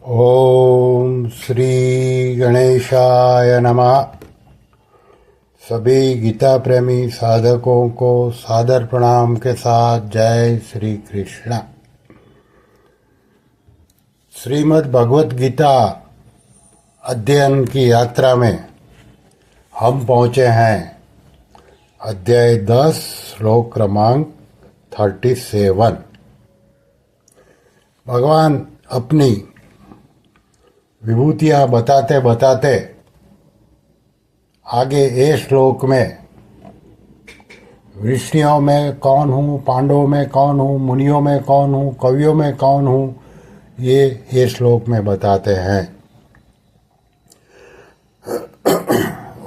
ओम श्री गणेशाय नमः। सभी गीता प्रेमी साधकों को सादर प्रणाम के साथ जय श्री कृष्ण। श्रीमद् भगवत गीता अध्ययन की यात्रा में हम पहुंचे हैं अध्याय 10 श्लोक क्रमांक 37। भगवान अपनी विभूतियां बताते बताते आगे ए श्लोक में ऋषियों में कौन हूँ, पांडवों में कौन हूँ, मुनियों में कौन हूँ, कवियों में कौन हूँ, ये श्लोक में बताते हैं।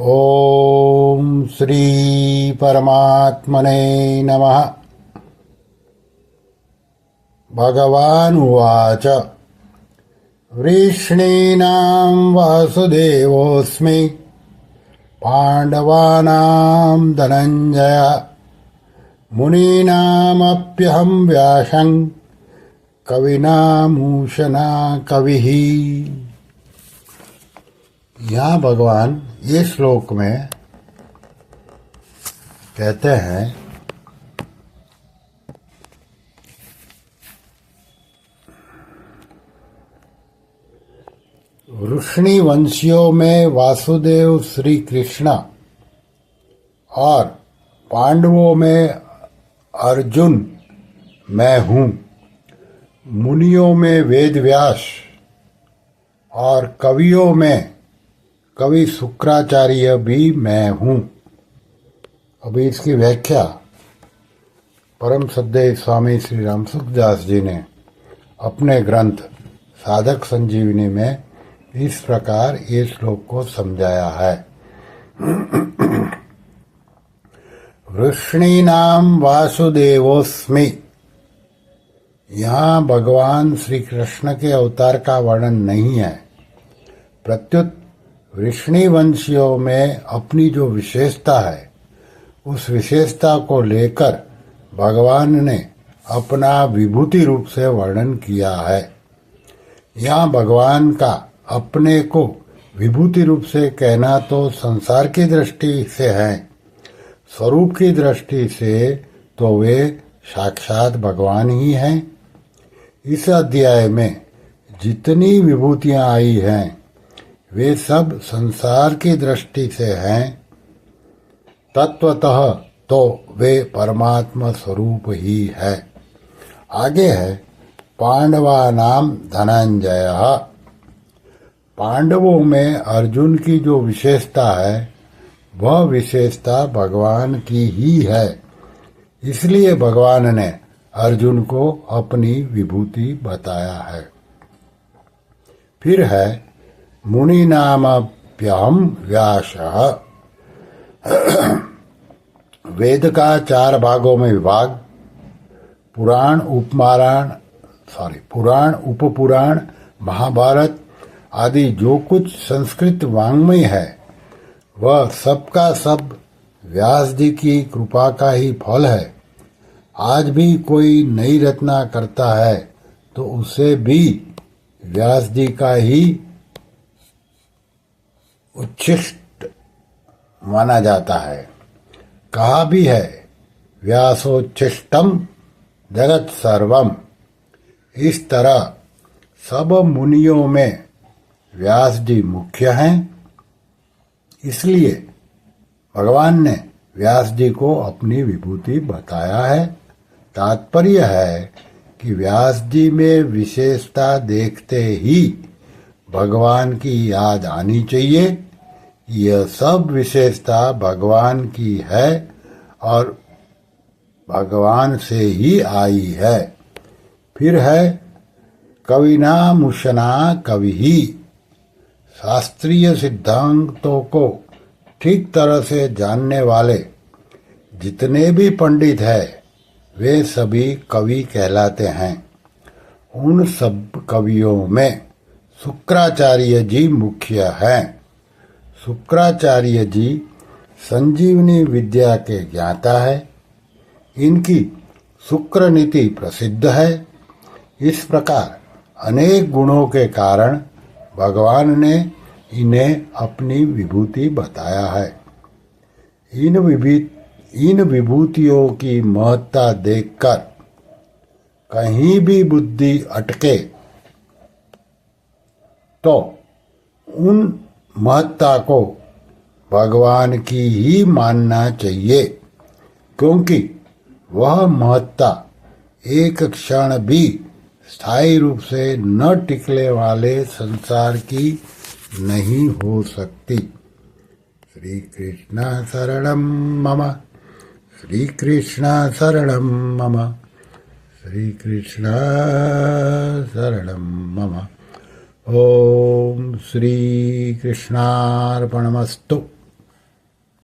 ओम श्री परमात्मने नमः। भगवान उवाच वृष्णीनां वासुदेवोऽस्मि पाण्डवानां धनञ्जय मुनीनामप्यहं व्यासं कविनामूषणा कविः। यहाँ भगवान ये श्लोक में कहते हैं वृष्णि वंशियों में वासुदेव श्री कृष्ण और पांडवों में अर्जुन मैं हूँ, मुनियों में वेद व्यास और कवियों में कवि शुक्राचार्य भी मैं हूँ। अभी इसकी व्याख्या परम श्रद्धेय स्वामी श्री राम सुखदास जी ने अपने ग्रंथ साधक संजीवनी में इस प्रकार ये श्लोक को समझाया है। वृष्णीनाम वासुदेवोस्मि। यहाँ भगवान श्री कृष्ण के अवतार का वर्णन नहीं है, प्रत्युत वृष्णि वंशियों में अपनी जो विशेषता है उस विशेषता को लेकर भगवान ने अपना विभूति रूप से वर्णन किया है। यहाँ भगवान का अपने को विभूति रूप से कहना तो संसार की दृष्टि से है, स्वरूप की दृष्टि से तो वे साक्षात भगवान ही हैं। इस अध्याय में जितनी विभूतियां आई हैं वे सब संसार की दृष्टि से हैं, तत्वतः तो वे परमात्मा स्वरूप ही है। आगे है पांडवानाम धनंजय। पांडवों में अर्जुन की जो विशेषता है वह विशेषता भगवान की ही है, इसलिए भगवान ने अर्जुन को अपनी विभूति बताया है। फिर है मुनीनामप्यहं व्यासः। वेद का 4 भागों में विभाग, पुराण उपपुराण महाभारत आदि जो कुछ संस्कृत वाङ्मय है वह सबका सब व्यास जी की कृपा का ही फल है। आज भी कोई नई रचना करता है तो उसे भी व्यास जी का ही उच्छिष्ट माना जाता है। कहा भी है व्यासोच्छिष्टम जगत सर्वम। इस तरह सब मुनियों में व्यास जी मुख्य हैं, इसलिए भगवान ने व्यास जी को अपनी विभूति बताया है। तात्पर्य है कि व्यास जी में विशेषता देखते ही भगवान की याद आनी चाहिए। यह सब विशेषता भगवान की है और भगवान से ही आई है। फिर है कविनामूषणा कविः। शास्त्रीय सिद्धांतों को ठीक तरह से जानने वाले जितने भी पंडित हैं वे सभी कवि कहलाते हैं। उन सब कवियों में शुक्राचार्य जी मुख्य हैं। शुक्राचार्य जी संजीवनी विद्या के ज्ञाता है। इनकी शुक्र नीति प्रसिद्ध है। इस प्रकार अनेक गुणों के कारण भगवान ने इन्हें अपनी विभूति बताया है। इन विभूतियों की महत्ता देखकर कहीं भी बुद्धि अटके तो उन महत्ता को भगवान की ही मानना चाहिए, क्योंकि वह महत्ता एक क्षण भी स्थायी रूप से न टिकने वाले संसार की नहीं हो सकती। श्री कृष्ण शरणं मम, श्री कृष्ण शरणं मम, श्री कृष्ण शरणं मम। ओम श्री कृष्णार्पणमस्तु।